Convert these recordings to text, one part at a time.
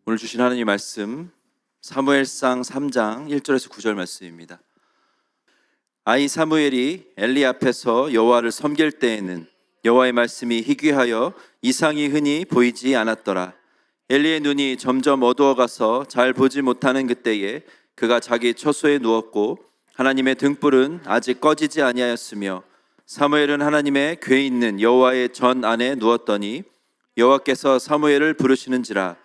오늘 주신 하나님 말씀 사무엘상 3장 1절에서 9절 말씀입니다. 아이 사무엘이 엘리 앞에서 여호와를 섬길 때에는 여호와의 말씀이 희귀하여 이상이 흔히 보이지 않았더라. 엘리의 눈이 점점 어두워가서 잘 보지 못하는 그때에 그가 자기 처소에 누웠고 하나님의 등불은 아직 꺼지지 아니하였으며 사무엘은 하나님의 궤 있는 여호와의 전 안에 누웠더니 여호와께서 사무엘을 부르시는지라.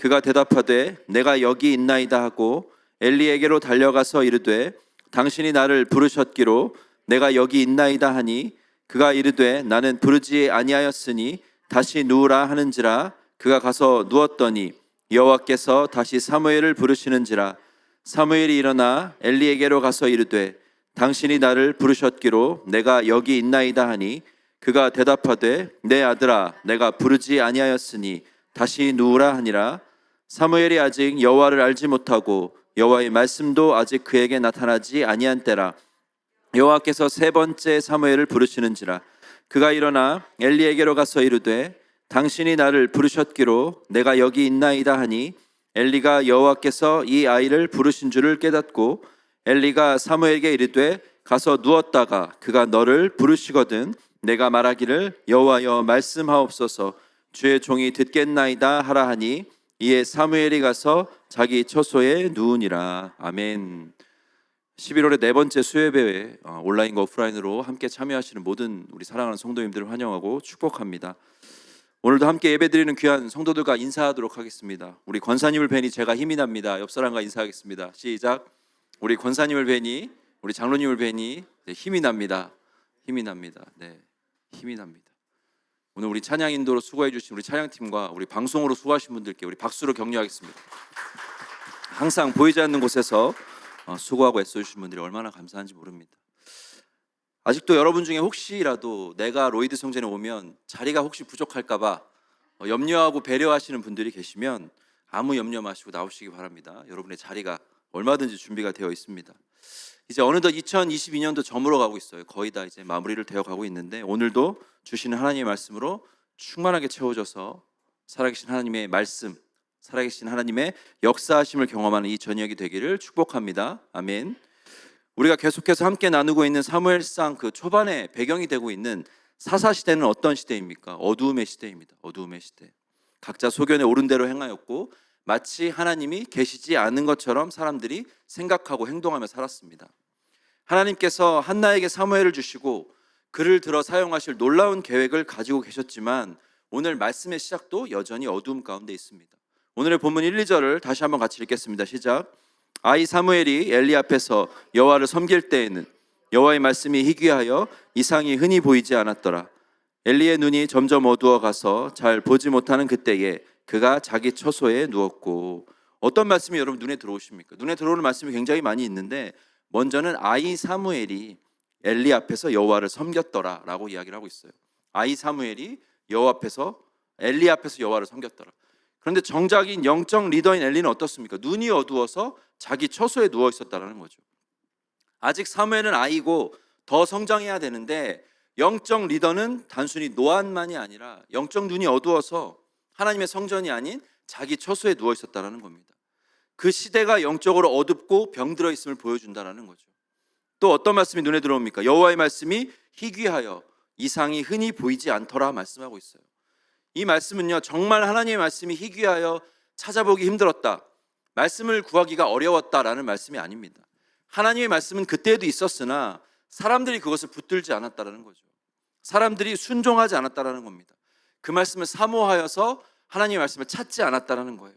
그가 대답하되 내가 여기 있나이다 하고 엘리에게로 달려가서 이르되 당신이 나를 부르셨기로 내가 여기 있나이다 하니 그가 이르되 나는 부르지 아니하였으니 다시 누우라 하는지라. 그가 가서 누웠더니 여호와께서 다시 사무엘을 부르시는지라. 사무엘이 일어나 엘리에게로 가서 이르되 당신이 나를 부르셨기로 내가 여기 있나이다 하니 그가 대답하되 내 아들아 내가 부르지 아니하였으니 다시 누우라 하니라. 사무엘이 아직 여호와를 알지 못하고 여호와의 말씀도 아직 그에게 나타나지 아니한 때라. 여호와께서 세 번째 사무엘을 부르시는지라. 그가 일어나 엘리에게로 가서 이르되 당신이 나를 부르셨기로 내가 여기 있나이다 하니 엘리가 여호와께서 이 아이를 부르신 줄을 깨닫고 엘리가 사무엘에게 이르되 가서 누웠다가 그가 너를 부르시거든 내가 말하기를 여호와여 말씀하옵소서 주의 종이 듣겠나이다 하라 하니 이에 사무엘이 가서 자기 처소에 누우니라. 아멘. 11월의 네 번째 수요예배에 온라인과 오프라인으로 함께 참여하시는 모든 우리 사랑하는 성도님들을 환영하고 축복합니다. 오늘도 함께 예배드리는 귀한 성도들과 인사하도록 하겠습니다. 우리 권사님을 뵈니 제가 힘이 납니다. 옆 사람과 인사하겠습니다. 시작. 우리 권사님을 뵈니, 우리 장로님을 뵈니 힘이 납니다. 힘이 납니다. 네, 힘이 납니다. 오늘 우리 찬양 인도로 수고해 주신 우리 찬양팀과 우리 방송으로 수고하신 분들께 우리 박수로 격려하겠습니다. 항상 보이지 않는 곳에서 수고하고 애써주신 분들이 얼마나 감사한지 모릅니다. 아직도 여러분 중에 혹시라도 내가 로이드 성전에 오면 자리가 혹시 부족할까 봐 염려하고 배려하시는 분들이 계시면 아무 염려 마시고 나오시기 바랍니다. 여러분의 자리가 얼마든지 준비가 되어 있습니다. 이제 어느덧 2022년도 저물어 가고 있어요. 거의 다 이제 마무리를 되어 가고 있는데 오늘도 주시는 하나님의 말씀으로 충만하게 채워져서 살아계신 하나님의 말씀, 살아계신 하나님의 역사하심을 경험하는 이 저녁이 되기를 축복합니다. 아멘. 우리가 계속해서 함께 나누고 있는 사무엘상 그 초반에 배경이 되고 있는 사사시대는 어떤 시대입니까? 어두움의 시대입니다. 어두움의 시대. 각자 소견에 옳은 대로 행하였고 마치 하나님이 계시지 않은 것처럼 사람들이 생각하고 행동하며 살았습니다. 하나님께서 한나에게 사무엘을 주시고 그를 들어 사용하실 놀라운 계획을 가지고 계셨지만 오늘 말씀의 시작도 여전히 어두움 가운데 있습니다. 오늘의 본문 1, 2절을 다시 한번 같이 읽겠습니다. 시작. 아이 사무엘이 엘리 앞에서 여호와를 섬길 때에는 여호와의 말씀이 희귀하여 이상이 흔히 보이지 않았더라. 엘리의 눈이 점점 어두워 가서 잘 보지 못하는 그때에 그가 자기 처소에 누웠고. 어떤 말씀이 여러분 눈에 들어오십니까? 눈에 들어오는 말씀이 굉장히 많이 있는데 먼저는 아이 사무엘이 엘리 앞에서 여호와를 섬겼더라 라고 이야기를 하고 있어요. 아이 사무엘이 엘리 앞에서 여호와를 섬겼더라. 그런데 정작인 영적 리더인 엘리는 어떻습니까? 눈이 어두워서 자기 처소에 누워 있었다는 거죠. 아직 사무엘은 아이고 더 성장해야 되는데 영적 리더는 단순히 노안만이 아니라 영적 눈이 어두워서 하나님의 성전이 아닌 자기 처소에 누워 있었다는 겁니다. 그 시대가 영적으로 어둡고 병들어 있음을 보여준다는 거죠. 또 어떤 말씀이 눈에 들어옵니까? 여호와의 말씀이 희귀하여 이상이 흔히 보이지 않더라 말씀하고 있어요. 이 말씀은요, 정말 하나님의 말씀이 희귀하여 찾아보기 힘들었다, 말씀을 구하기가 어려웠다라는 말씀이 아닙니다. 하나님의 말씀은 그때에도 있었으나 사람들이 그것을 붙들지 않았다라는 거죠. 사람들이 순종하지 않았다라는 겁니다. 그 말씀을 사모하여서 하나님의 말씀을 찾지 않았다라는 거예요.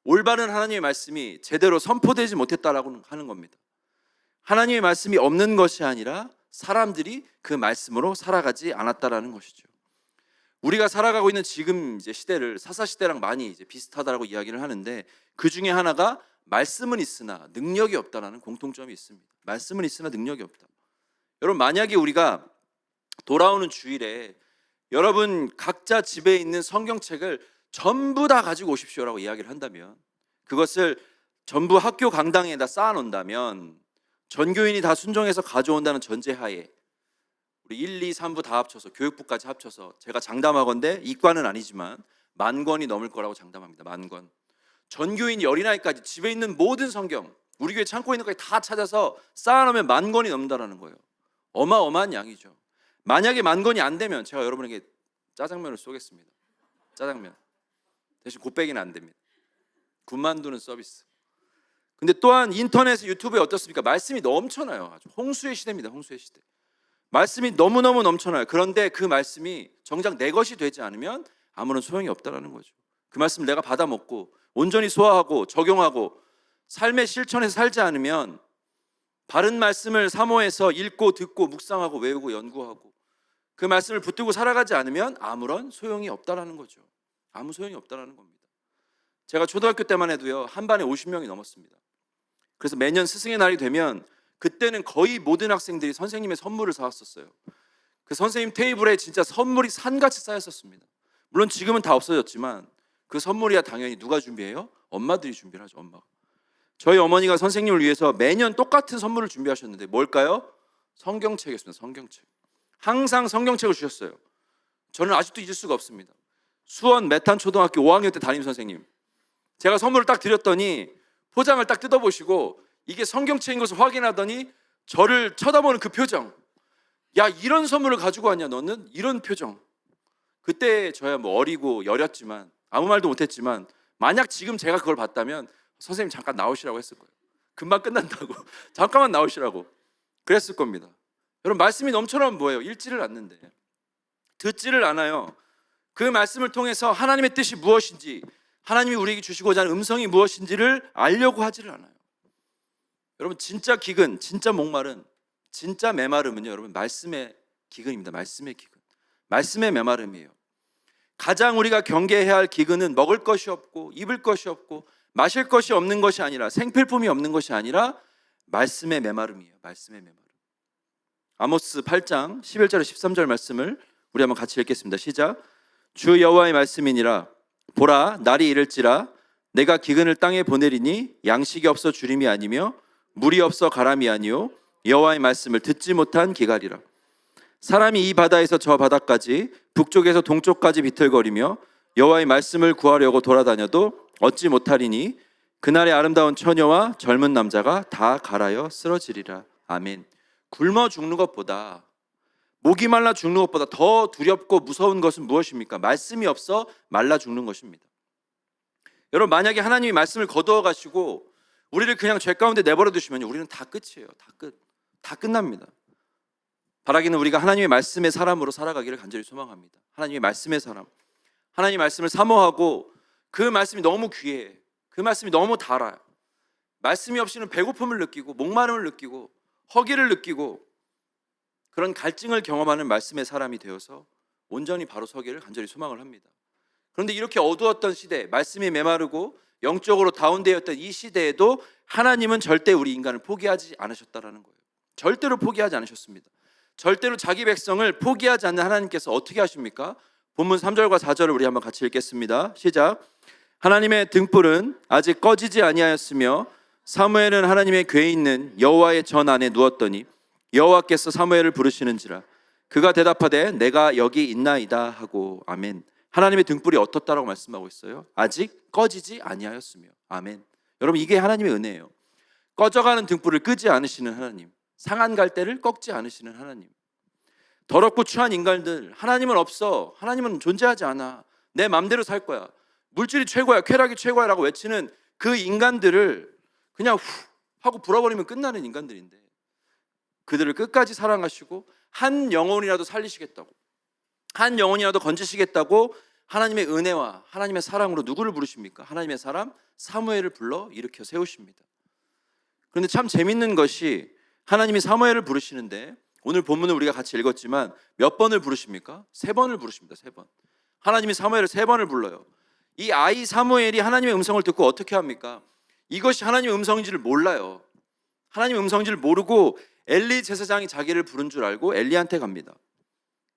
올바른 하나님의 말씀이 제대로 선포되지 못했다라고 하는 겁니다. 하나님의 말씀이 없는 것이 아니라 사람들이 그 말씀으로 살아가지 않았다라는 것이죠. 우리가 살아가고 있는 지금 이제 시대를 사사 시대랑 많이 이제 비슷하다라고 이야기를 하는데 그 중에 하나가 말씀은 있으나 능력이 없다라는 공통점이 있습니다. 말씀은 있으나 능력이 없다. 여러분, 만약에 우리가 돌아오는 주일에 여러분 각자 집에 있는 성경책을 전부 다 가지고 오십시오라고 이야기를 한다면, 그것을 전부 학교 강당에다 쌓아놓는다면, 전교인이 다 순종해서 가져온다는 전제하에 우리 1, 2, 3부 다 합쳐서 교육부까지 합쳐서 제가 장담하건대 이과는 아니지만 10,000권이 넘을 거라고 장담합니다. 10,000권. 전교인 어린아이까지 집에 있는 모든 성경, 우리 교회 창고에 있는 것까지 다 찾아서 쌓아놓으면 10,000권이 넘는다는 거예요. 어마어마한 양이죠. 만약에 10,000권이 안 되면 제가 여러분에게 짜장면을 쏘겠습니다. 짜장면. 대신 곱빼기는 안 됩니다. 군만두는 서비스. 근데 또한 인터넷, 유튜브에 어떻습니까? 말씀이 넘쳐나요. 아주 홍수의 시대입니다. 홍수의 시대. 말씀이 너무너무 넘쳐나요. 그런데 그 말씀이 정작 내 것이 되지 않으면 아무런 소용이 없다는 거죠. 그 말씀을 내가 받아먹고 온전히 소화하고 적용하고 삶의 실천에서 살지 않으면, 바른 말씀을 사모해서 읽고 듣고 묵상하고 외우고 연구하고 그 말씀을 붙들고 살아가지 않으면 아무런 소용이 없다는 거죠. 아무 소용이 없다는 겁니다. 제가 초등학교 때만 해도요, 한 반에 50명이 넘었습니다. 그래서 매년 스승의 날이 되면 그때는 거의 모든 학생들이 선생님의 선물을 사왔었어요. 그 선생님 테이블에 진짜 선물이 산같이 쌓였었습니다. 물론 지금은 다 없어졌지만 그 선물이야 당연히 누가 준비해요? 엄마들이 준비를 하죠. 엄마가. 저희 어머니가 선생님을 위해서 매년 똑같은 선물을 준비하셨는데 뭘까요? 성경책이었습니다. 성경책. 항상 성경책을 주셨어요. 저는 아직도 잊을 수가 없습니다. 수원 메탄초등학교 5학년 때 담임 선생님, 제가 선물을 딱 드렸더니 포장을 딱 뜯어보시고 이게 성경책인 것을 확인하더니 저를 쳐다보는 그 표정, 야 이런 선물을 가지고 왔냐 너는? 이런 표정. 그때 저야 뭐 어리고 여렸지만 아무 말도 못했지만 만약 지금 제가 그걸 봤다면 선생님 잠깐 나오시라고 했을 거예요. 금방 끝난다고 잠깐만 나오시라고 그랬을 겁니다. 여러분, 말씀이 넘쳐나면 뭐예요? 읽지를 않는데, 듣지를 않아요. 그 말씀을 통해서 하나님의 뜻이 무엇인지, 하나님이 우리에게 주시고자 하는 음성이 무엇인지를 알려고 하지를 않아요. 여러분, 진짜 기근, 진짜 목마른, 진짜 메마름은요, 여러분 말씀의 기근입니다. 말씀의 기근, 말씀의 메마름이에요. 가장 우리가 경계해야 할 기근은 먹을 것이 없고 입을 것이 없고 마실 것이 없는 것이 아니라, 생필품이 없는 것이 아니라 말씀의 메마름이에요. 말씀의 메마름. 아모스 8장 11절 13절 말씀을 우리 한번 같이 읽겠습니다. 시작. 주 여호와의 말씀이니라. 보라, 날이 이를지라 내가 기근을 땅에 보내리니 양식이 없어 주림이 아니며 물이 없어 가람이 아니요 여호와의 말씀을 듣지 못한 기갈이라. 사람이 이 바다에서 저 바다까지 북쪽에서 동쪽까지 비틀거리며 여호와의 말씀을 구하려고 돌아다녀도 얻지 못하리니 그날의 아름다운 처녀와 젊은 남자가 다 갈아여 쓰러지리라. 아멘. 굶어 죽는 것보다, 목이 말라 죽는 것보다 더 두렵고 무서운 것은 무엇입니까? 말씀이 없어 말라 죽는 것입니다. 여러분, 만약에 하나님이 말씀을 거두어 가시고 우리를 그냥 죄 가운데 내버려 두시면 우리는 다 끝이에요. 다 끝납니다. 바라기는 우리가 하나님의 말씀의 사람으로 살아가기를 간절히 소망합니다. 하나님의 말씀의 사람, 하나님의 말씀을 사모하고 그 말씀이 너무 귀해, 그 말씀이 너무 달아요. 말씀이 없이는 배고픔을 느끼고 목마름을 느끼고 허기를 느끼고 그런 갈증을 경험하는 말씀의 사람이 되어서 온전히 바로 서기를 간절히 소망을 합니다. 그런데 이렇게 어두웠던 시대, 말씀이 메마르고 영적으로 다운되었던 이 시대에도 하나님은 절대 우리 인간을 포기하지 않으셨다는 거예요. 절대로 포기하지 않으셨습니다. 절대로 자기 백성을 포기하지 않는 하나님께서 어떻게 하십니까? 본문 3절과 4절을 우리 한번 같이 읽겠습니다. 시작. 하나님의 등불은 아직 꺼지지 아니하였으며 사무엘은 하나님의 궤에 있는 여호와의 전 안에 누웠더니 여호와께서 사무엘을 부르시는지라. 그가 대답하되 내가 여기 있나이다 하고. 아멘. 하나님의 등불이 어떻다라고 말씀하고 있어요? 아직 꺼지지 아니하였으며. 아멘. 여러분, 이게 하나님의 은혜예요. 꺼져가는 등불을 끄지 않으시는 하나님, 상한 갈대를 꺾지 않으시는 하나님. 더럽고 추한 인간들, 하나님은 없어, 하나님은 존재하지 않아, 내 맘대로 살 거야, 물질이 최고야, 쾌락이 최고야 라고 외치는 그 인간들을 그냥 후 하고 불어버리면 끝나는 인간들인데, 그들을 끝까지 사랑하시고 한 영혼이라도 살리시겠다고, 한 영혼이라도 건지시겠다고 하나님의 은혜와 하나님의 사랑으로 누구를 부르십니까? 하나님의 사람 사무엘을 불러 일으켜 세우십니다. 그런데 참 재밌는 것이 하나님이 사무엘을 부르시는데 오늘 본문을 우리가 같이 읽었지만 몇 번을 부르십니까? 3번을 부르십니다. 3번. 하나님이 사무엘을 3번을 불러요. 이 아이 사무엘이 하나님의 음성을 듣고 어떻게 합니까? 이것이 하나님의 음성인지를 몰라요. 하나님의 음성인지를 모르고 엘리 제사장이 자기를 부른 줄 알고 엘리한테 갑니다.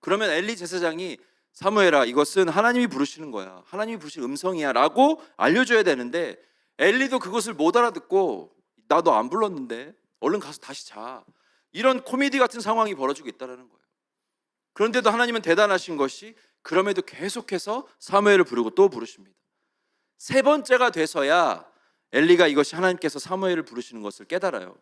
그러면 엘리 제사장이 사무엘아, 이것은 하나님이 부르시는 거야, 하나님이 부르신 음성이야 라고 알려줘야 되는데 엘리도 그것을 못 알아듣고 나 너 안 불렀는데 얼른 가서 다시 자, 이런 코미디 같은 상황이 벌어지고 있다는 거예요. 그런데도 하나님은 대단하신 것이 그럼에도 계속해서 사무엘을 부르고 또 부르십니다. 세 번째가 돼서야 엘리가 이것이 하나님께서 사무엘을 부르시는 것을 깨달아요.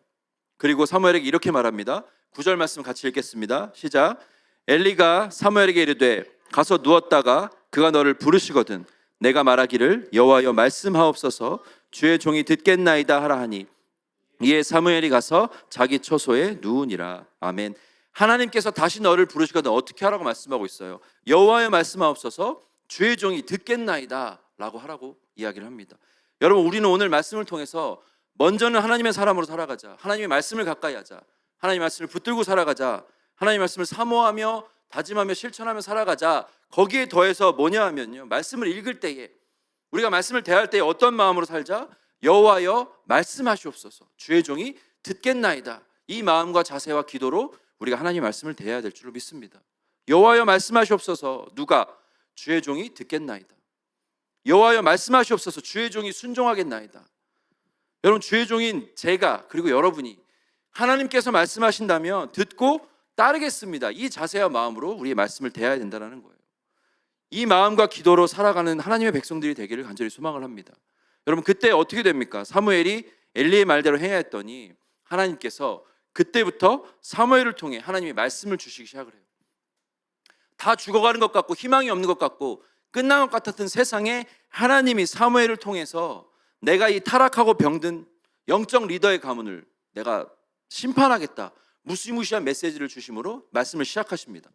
그리고 사무엘에게 이렇게 말합니다. 9절 말씀 같이 읽겠습니다. 시작. 엘리가 사무엘에게 이르되 가서 누웠다가 그가 너를 부르시거든 내가 말하기를 여호와여 말씀하옵소서 주의 종이 듣겠나이다 하라 하니 이에 사무엘이 가서 자기 처소에 누우니라. 아멘. 하나님께서 다시 너를 부르시거든 어떻게 하라고 말씀하고 있어요. 여호와여 말씀하옵소서 주의 종이 듣겠나이다 라고 하라고 이야기를 합니다. 여러분, 우리는 오늘 말씀을 통해서 먼저는 하나님의 사람으로 살아가자, 하나님의 말씀을 가까이 하자, 하나님의 말씀을 붙들고 살아가자, 하나님의 말씀을 사모하며 다짐하며 실천하며 살아가자. 거기에 더해서 뭐냐 하면요, 말씀을 읽을 때에, 우리가 말씀을 대할 때에 어떤 마음으로 살자? 여호와여 말씀하시옵소서 주의 종이 듣겠나이다. 이 마음과 자세와 기도로 우리가 하나님의 말씀을 대해야 될 줄로 믿습니다. 여호와여 말씀하시옵소서. 누가? 주의 종이 듣겠나이다. 여호와여 말씀하시옵소서. 주의 종이 순종하겠나이다. 여러분, 주의 종인 제가 그리고 여러분이 하나님께서 말씀하신다면 듣고 따르겠습니다. 이 자세와 마음으로 우리의 말씀을 대해야 된다는 거예요. 이 마음과 기도로 살아가는 하나님의 백성들이 되기를 간절히 소망을 합니다. 여러분, 그때 어떻게 됩니까? 사무엘이 엘리의 말대로 행했더니 하나님께서 그때부터 사무엘을 통해 하나님의 말씀을 주시기 시작을 해요. 다 죽어가는 것 같고 희망이 없는 것 같고 끝난 것 같았던 세상에 하나님이 사무엘을 통해서 내가 이 타락하고 병든 영적 리더의 가문을 내가 심판하겠다, 무시무시한 메시지를 주심으로 말씀을 시작하십니다.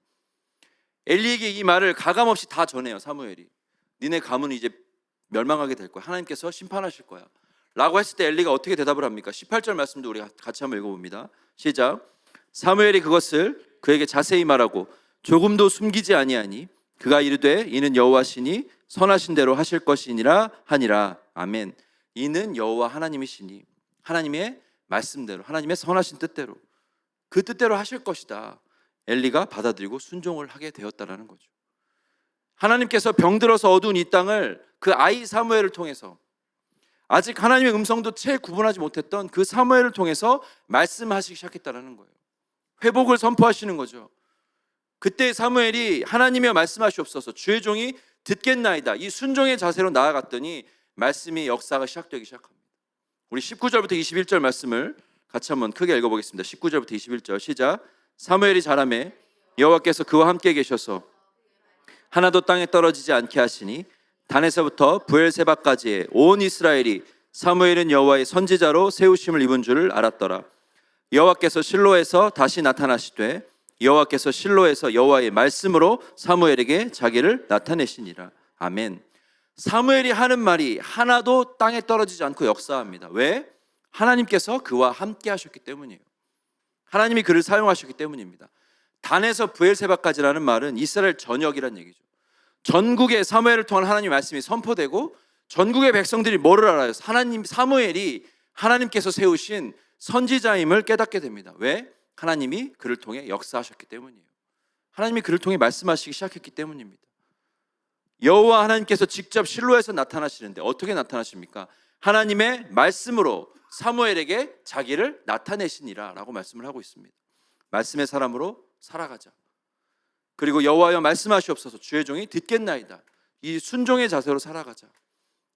엘리에게 이 말을 가감없이 다 전해요. 사무엘이 니네 가문은 이제 멸망하게 될 거야, 하나님께서 심판하실 거야 라고 했을 때 엘리가 어떻게 대답을 합니까? 18절 말씀도 우리 같이 한번 읽어봅니다. 시작. 사무엘이 그것을 그에게 자세히 말하고 조금도 숨기지 아니하니 그가 이르되 이는 여호와시니 선하신 대로 하실 것이니라 하니라. 아멘. 이는 여호와 하나님이시니 하나님의 말씀대로, 하나님의 선하신 뜻대로, 그 뜻대로 하실 것이다. 엘리가 받아들이고 순종을 하게 되었다라는 거죠. 하나님께서 병들어서 어두운 이 땅을 그 아이 사무엘을 통해서, 아직 하나님의 음성도 채 구분하지 못했던 그 사무엘을 통해서 말씀하시기 시작했다는 거예요. 회복을 선포하시는 거죠. 그때 사무엘이 하나님이여 말씀하시옵소서 주의 종이 듣겠나이다, 이 순종의 자세로 나아갔더니 말씀이 역사가 시작되기 시작합니다. 우리 19절부터 21절 말씀을 같이 한번 크게 읽어보겠습니다. 19절부터 21절 시작. 사무엘이 자라매 여호와께서 그와 함께 계셔서 하나도 땅에 떨어지지 않게 하시니 단에서부터 브엘세바까지의 온 이스라엘이 사무엘은 여호와의 선지자로 세우심을 입은 줄을 알았더라. 여호와께서 실로에서 다시 나타나시되 여호와께서 실로에서 여호와의 말씀으로 사무엘에게 자기를 나타내시니라. 아멘. 사무엘이 하는 말이 하나도 땅에 떨어지지 않고 역사합니다. 왜? 하나님께서 그와 함께 하셨기 때문이에요. 하나님이 그를 사용하셨기 때문입니다. 단에서 브엘세바까지라는 말은 이스라엘 전역이란 얘기죠. 전국에 사무엘을 통한 하나님의 말씀이 선포되고 전국의 백성들이 뭐를 알아요? 하나님, 사무엘이 하나님께서 세우신 선지자임을 깨닫게 됩니다. 왜? 하나님이 그를 통해 역사하셨기 때문이에요. 하나님이 그를 통해 말씀하시기 시작했기 때문입니다. 여호와 하나님께서 직접 실로에서 나타나시는데 어떻게 나타나십니까? 하나님의 말씀으로 사무엘에게 자기를 나타내시니라 라고 말씀을 하고 있습니다. 말씀의 사람으로 살아가자. 그리고 여호와여 말씀하시옵소서 주의 종이 듣겠나이다, 이 순종의 자세로 살아가자.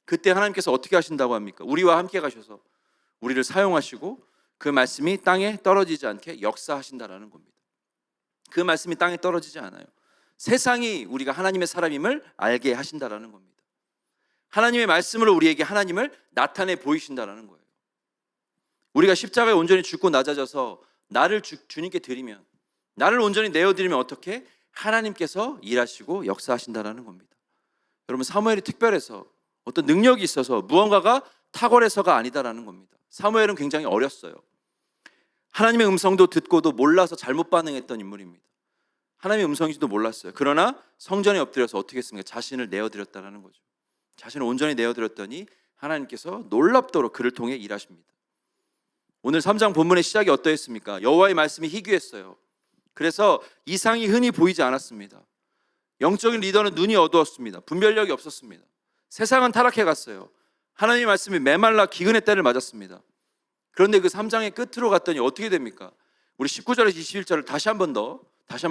그때 하나님께서 어떻게 하신다고 합니까? 우리와 함께 가셔서 우리를 사용하시고 그 말씀이 땅에 떨어지지 않게 역사하신다라는 겁니다. 그 말씀이 땅에 떨어지지 않아요. 세상이 우리가 하나님의 사람임을 알게 하신다라는 겁니다. 하나님의 말씀으로 우리에게 하나님을 나타내 보이신다라는 거예요. 우리가 십자가에 온전히 죽고 낮아져서 나를 주님께 드리면, 나를 온전히 내어드리면 어떻게? 하나님께서 일하시고 역사하신다라는 겁니다. 여러분, 사무엘이 특별해서 어떤 능력이 있어서 무언가가 탁월해서가 아니다라는 겁니다. 사무엘은 굉장히 어렸어요. 하나님의 음성도 듣고도 몰라서 잘못 반응했던 인물입니다. 하나님의 음성인지도 몰랐어요. 그러나 성전에 엎드려서 어떻게 했습니까? 자신을 내어드렸다는 거죠. 자신을 온전히 내어드렸더니 하나님께서 놀랍도록 그를 통해 일하십니다. 오늘 3장 본문의 시작이 어떠했습니까? 여호와의 말씀이 희귀했어요. 그래서 이상이 흔히 보이지 않았습니다. 영적인 리더는 눈이 어두웠습니다. 분별력이 없었습니다. 세상은 타락해 갔어요. 하나님의 말씀이 메말라 기근의 때를 맞았습니다. 그런데 그 3장의 끝으로 갔더니 어떻게 됩니까? 우리 19절에서 21절을 다시 한번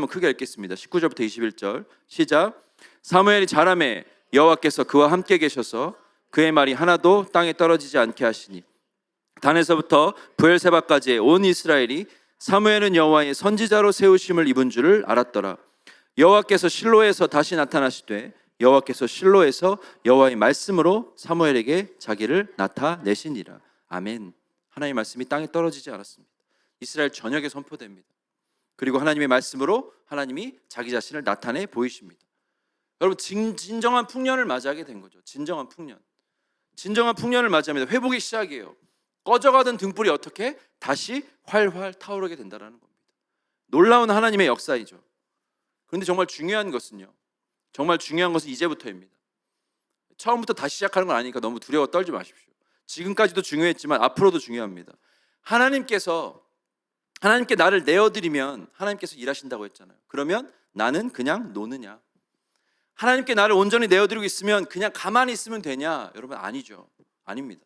크게 읽겠습니다. 19절부터 21절 시작. 사무엘이 자라매 여호와께서 그와 함께 계셔서 그의 말이 하나도 땅에 떨어지지 않게 하시니 단에서부터 브엘세바까지의 온 이스라엘이 사무엘은 여호와의 선지자로 세우심을 입은 줄을 알았더라. 여호와께서 실로에서 다시 나타나시되 여호와께서 실로에서 여호와의 말씀으로 사무엘에게 자기를 나타내시니라. 아멘. 하나님의 말씀이 땅에 떨어지지 않았습니다. 이스라엘 전역에 선포됩니다. 그리고 하나님의 말씀으로 하나님이 자기 자신을 나타내 보이십니다. 여러분, 진정한 풍년을 맞이하게 된 거죠. 진정한 풍년을 맞이합니다. 회복의 시작이에요. 꺼져가던 등불이 어떻게 다시 활활 타오르게 된다는 겁니다. 놀라운 하나님의 역사이죠. 그런데 정말 중요한 것은 이제부터입니다. 처음부터 다시 시작하는 건 아니니까 너무 두려워 떨지 마십시오. 지금까지도 중요했지만 앞으로도 중요합니다. 하나님께 나를 내어드리면 하나님께서 일하신다고 했잖아요. 그러면 나는 그냥 노느냐? 하나님께 나를 온전히 내어드리고 있으면 그냥 가만히 있으면 되냐? 여러분, 아니죠. 아닙니다.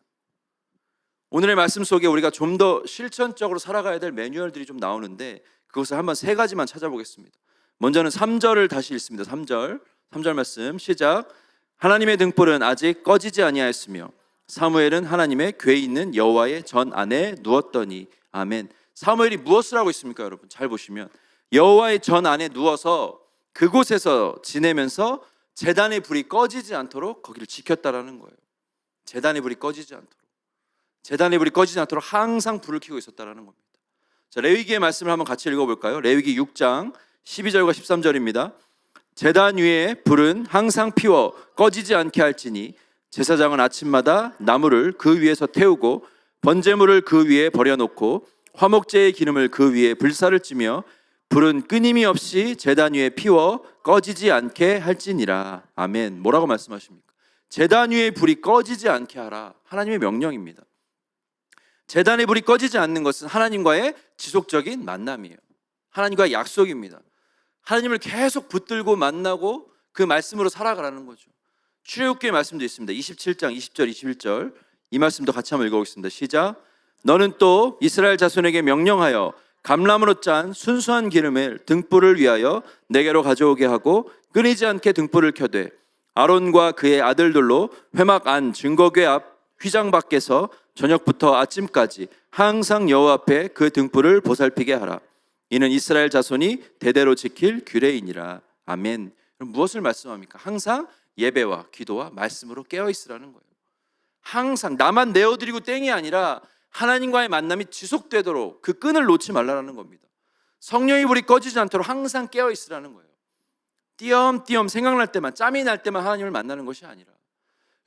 오늘의 말씀 속에 우리가 좀 더 실천적으로 살아가야 될 매뉴얼들이 좀 나오는데 그것을 한번 세 가지만 찾아보겠습니다. 먼저는 3절을 다시 읽습니다. 3절 말씀 시작. 하나님의 등불은 아직 꺼지지 아니하였으며 사무엘은 하나님의 궤 있는 여호와의 전 안에 누웠더니. 아멘. 사무엘이 무엇을 하고 있습니까? 여러분 잘 보시면 여호와의 전 안에 누워서 그곳에서 지내면서 제단의 불이 꺼지지 않도록 거기를 지켰다라는 거예요. 제단의 불이 꺼지지 않도록 항상 불을 켜고 있었다라는 겁니다. 자, 레위기의 말씀을 한번 같이 읽어볼까요? 레위기 6장 12절과 13절입니다. 제단 위에 불은 항상 피워 꺼지지 않게 할지니 제사장은 아침마다 나무를 그 위에서 태우고 번제물을 그 위에 버려놓고 화목제의 기름을 그 위에 불사를 찌며 불은 끊임이 없이 제단 위에 피워 꺼지지 않게 할지니라. 아멘. 뭐라고 말씀하십니까? 제단 위에 불이 꺼지지 않게 하라. 하나님의 명령입니다. 제단의 불이 꺼지지 않는 것은 하나님과의 지속적인 만남이에요. 하나님과의 약속입니다. 하나님을 계속 붙들고 만나고 그 말씀으로 살아가라는 거죠. 출애굽기의 말씀도 있습니다. 27장 20절 21절 이 말씀도 같이 한번 읽어보겠습니다. 시작. 너는 또 이스라엘 자손에게 명령하여 감람으로 짠 순수한 기름을 등불을 위하여 내게로 가져오게 하고 끊이지 않게 등불을 켜되 아론과 그의 아들들로 회막 안 증거궤 앞 휘장 밖에서 저녁부터 아침까지 항상 여호와 앞에 그 등불을 보살피게 하라. 이는 이스라엘 자손이 대대로 지킬 규례이니라. 아멘. 그럼 무엇을 말씀합니까? 항상 예배와 기도와 말씀으로 깨어 있으라는 거예요. 항상 나만 내어드리고 땡이 아니라 하나님과의 만남이 지속되도록 그 끈을 놓지 말라는 겁니다. 성령의 불이 꺼지지 않도록 항상 깨어 있으라는 거예요. 띄엄띄엄 생각날 때만, 짬이 날 때만 하나님을 만나는 것이 아니라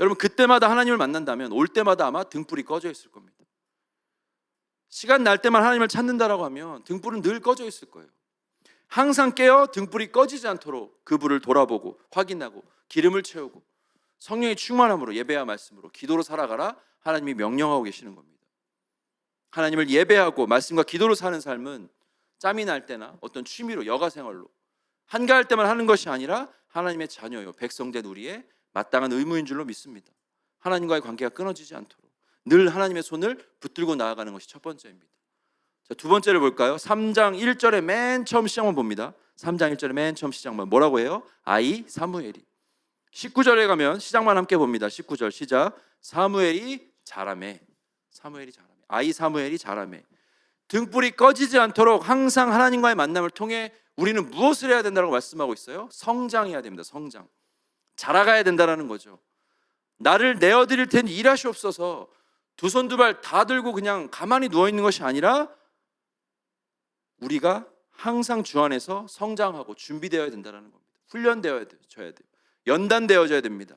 여러분 그때마다 하나님을 만난다면 올 때마다 아마 등불이 꺼져 있을 겁니다. 시간 날 때만 하나님을 찾는다라고 하면 등불은 늘 꺼져 있을 거예요. 항상 깨어 등불이 꺼지지 않도록 그 불을 돌아보고 확인하고 기름을 채우고 성령의 충만함으로 예배와 말씀으로 기도로 살아가라. 하나님이 명령하고 계시는 겁니다. 하나님을 예배하고 말씀과 기도로 사는 삶은 짬이 날 때나 어떤 취미로 여가생활로 한가할 때만 하는 것이 아니라 하나님의 자녀요 백성된 우리의 마땅한 의무인 줄로 믿습니다. 하나님과의 관계가 끊어지지 않도록 늘 하나님의 손을 붙들고 나아가는 것이 첫 번째입니다. 자, 두 번째를 볼까요? 3장 1절의 맨 처음 시작만 봅니다. 3장 1절의 맨 처음 시작만 뭐라고 해요? 아이 사무엘이. 19절에 가면 시작만 함께 봅니다. 19절 시작. 사무엘이 자라매. 아이 사무엘이 자라매. 등불이 꺼지지 않도록 항상 하나님과의 만남을 통해 우리는 무엇을 해야 된다고 말씀하고 있어요? 성장해야 됩니다. 성장. 자라가야 된다는 거죠. 나를 내어드릴 테니 일하시옵소서. 두 손 두 발 다 들고 그냥 가만히 누워있는 것이 아니라 우리가 항상 주 안에서 성장하고 준비되어야 된다는 겁니다. 훈련되어야 돼요. 연단되어져야 됩니다.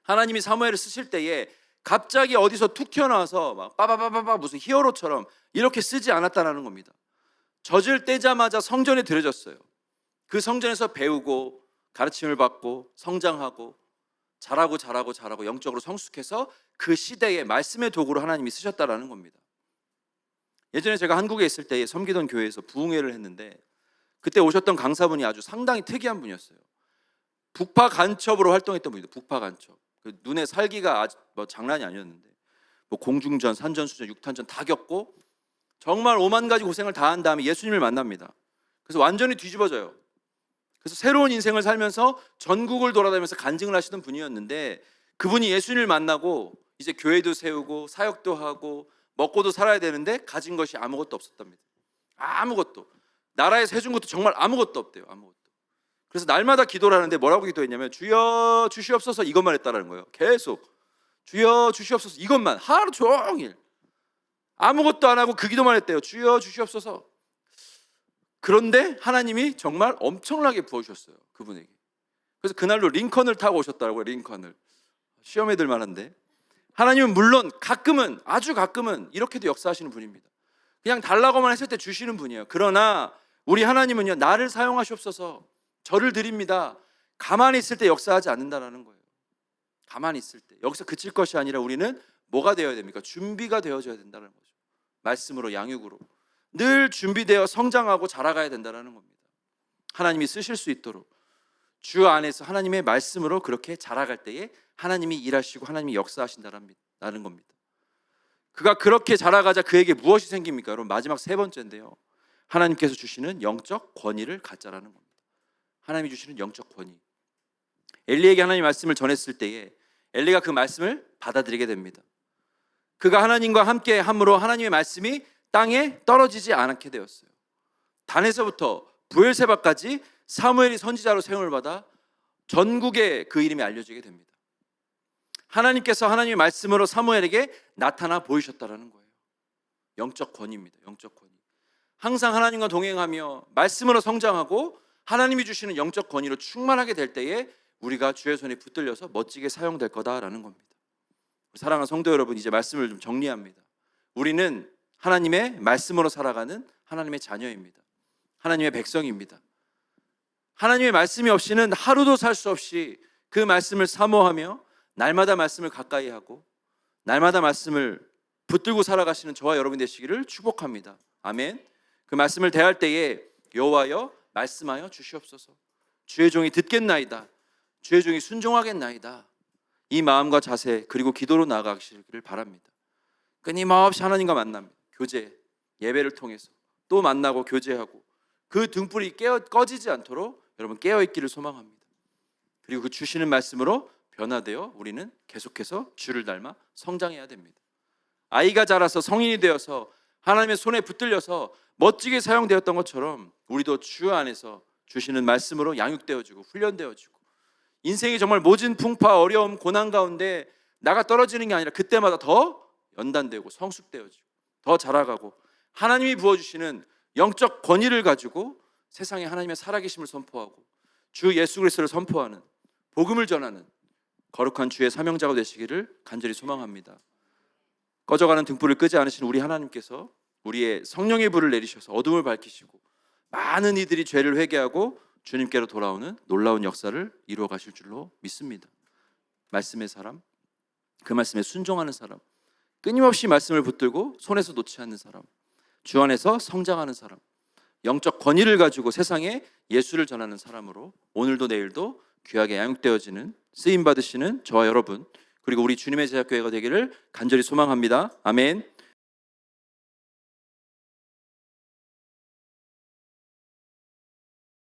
하나님이 사무엘을 쓰실 때에 갑자기 어디서 툭 튀어나와서 막 빠바바바바 무슨 히어로처럼 이렇게 쓰지 않았다는 겁니다. 젖을 떼자마자 성전에 들여졌어요. 그 성전에서 배우고 가르침을 받고 성장하고 자라고 영적으로 성숙해서 그 시대에 말씀의 도구로 하나님이 쓰셨다라는 겁니다. 예전에 제가 한국에 있을 때 섬기던 교회에서 부흥회를 했는데 그때 오셨던 강사분이 아주 상당히 특이한 분이었어요. 북파 간첩으로 활동했던 분이에요. 북파 간첩. 그 눈에 살기가 뭐 장난이 아니었는데 뭐 공중전, 산전수전, 육탄전 다 겪고 정말 오만 가지 고생을 다 한 다음에 예수님을 만납니다. 그래서 완전히 뒤집어져요. 그래서 새로운 인생을 살면서 전국을 돌아다니면서 간증을 하시던 분이었는데 그분이 예수님을 만나고 이제 교회도 세우고 사역도 하고 먹고도 살아야 되는데 가진 것이 아무것도 없었답니다. 아무것도. 나라에서 해준 것도 정말 아무것도 없대요. 아무것도. 그래서 날마다 기도를 하는데 뭐라고 기도했냐면 주여 주시옵소서 이것만 했다라는 거예요. 계속 주여 주시옵소서 이것만 하루 종일 아무것도 안 하고 그 기도만 했대요. 주여 주시옵소서. 그런데 하나님이 정말 엄청나게 부어주셨어요. 그분에게. 그래서 그날로 링컨을 타고 오셨더라고요. 링컨을. 시험에 들 만한데 하나님은 물론 가끔은 아주 가끔은 이렇게도 역사하시는 분입니다. 그냥 달라고만 했을 때 주시는 분이에요. 그러나 우리 하나님은요, 나를 사용하시옵소서, 저를 드립니다, 가만히 있을 때 역사하지 않는다라는 거예요. 가만히 있을 때. 여기서 그칠 것이 아니라 우리는 뭐가 되어야 됩니까? 준비가 되어져야 된다는 거죠. 말씀으로, 양육으로 늘 준비되어 성장하고 자라가야 된다는 겁니다. 하나님이 쓰실 수 있도록 주 안에서 하나님의 말씀으로 그렇게 자라갈 때에 하나님이 일하시고 하나님이 역사하신다는 겁니다. 그가 그렇게 자라가자 그에게 무엇이 생깁니까? 여러분, 마지막 세 번째인데요, 하나님께서 주시는 영적 권위를 갖자라는 겁니다. 하나님이 주시는 영적 권위. 엘리에게 하나님 말씀을 전했을 때에 엘리가 그 말씀을 받아들이게 됩니다. 그가 하나님과 함께 함으로 하나님의 말씀이 땅에 떨어지지 않게 되었어요. 단에서부터 브엘세바까지 사무엘이 선지자로 세움을 받아 전국에 그 이름이 알려지게 됩니다. 하나님께서 하나님의 말씀으로 사무엘에게 나타나 보이셨다라는 거예요. 영적 권위입니다. 영적 권위. 항상 하나님과 동행하며 말씀으로 성장하고 하나님이 주시는 영적 권위로 충만하게 될 때에 우리가 주의 손에 붙들려서 멋지게 사용될 거다라는 겁니다. 사랑하는 성도 여러분, 이제 말씀을 좀 정리합니다. 우리는 하나님의 말씀으로 살아가는 하나님의 자녀입니다. 하나님의 백성입니다. 하나님의 말씀이 없이는 하루도 살 수 없이 그 말씀을 사모하며 날마다 말씀을 가까이 하고 날마다 말씀을 붙들고 살아가시는 저와 여러분 되시기를 축복합니다. 아멘. 그 말씀을 대할 때에 여호와여 말씀하여 주시옵소서. 주의 종이 듣겠나이다. 주의 종이 순종하겠나이다. 이 마음과 자세 그리고 기도로 나아가시기를 바랍니다. 끊임없이 하나님과 만납니다. 교제, 예배를 통해서 또 만나고 교제하고 그 등불이 꺼지지 않도록 여러분 깨어있기를 소망합니다. 그리고 그 주시는 말씀으로 변화되어 우리는 계속해서 주를 닮아 성장해야 됩니다. 아이가 자라서 성인이 되어서 하나님의 손에 붙들려서 멋지게 사용되었던 것처럼 우리도 주 안에서 주시는 말씀으로 양육되어지고 훈련되어지고 인생이 정말 모진 풍파, 어려움, 고난 가운데 나가 떨어지는 게 아니라 그때마다 더 연단되고 성숙되어지고 더 자라가고 하나님이 부어주시는 영적 권위를 가지고 세상에 하나님의 살아계심을 선포하고 주 예수 그리스도를 선포하는 복음을 전하는 거룩한 주의 사명자가 되시기를 간절히 소망합니다. 꺼져가는 등불을 끄지 않으신 우리 하나님께서 우리의 성령의 불을 내리셔서 어둠을 밝히시고 많은 이들이 죄를 회개하고 주님께로 돌아오는 놀라운 역사를 이루어 가실 줄로 믿습니다. 말씀의 사람, 그 말씀에 순종하는 사람, 끊임없이 말씀을 붙들고 손에서 놓지 않는 사람, 주 안에서 성장하는 사람, 영적 권위를 가지고 세상에 예수를 전하는 사람으로 오늘도 내일도 귀하게 양육되어지는 쓰임 받으시는 저와 여러분 그리고 우리 주님의 제자교회가 되기를 간절히 소망합니다. 아멘.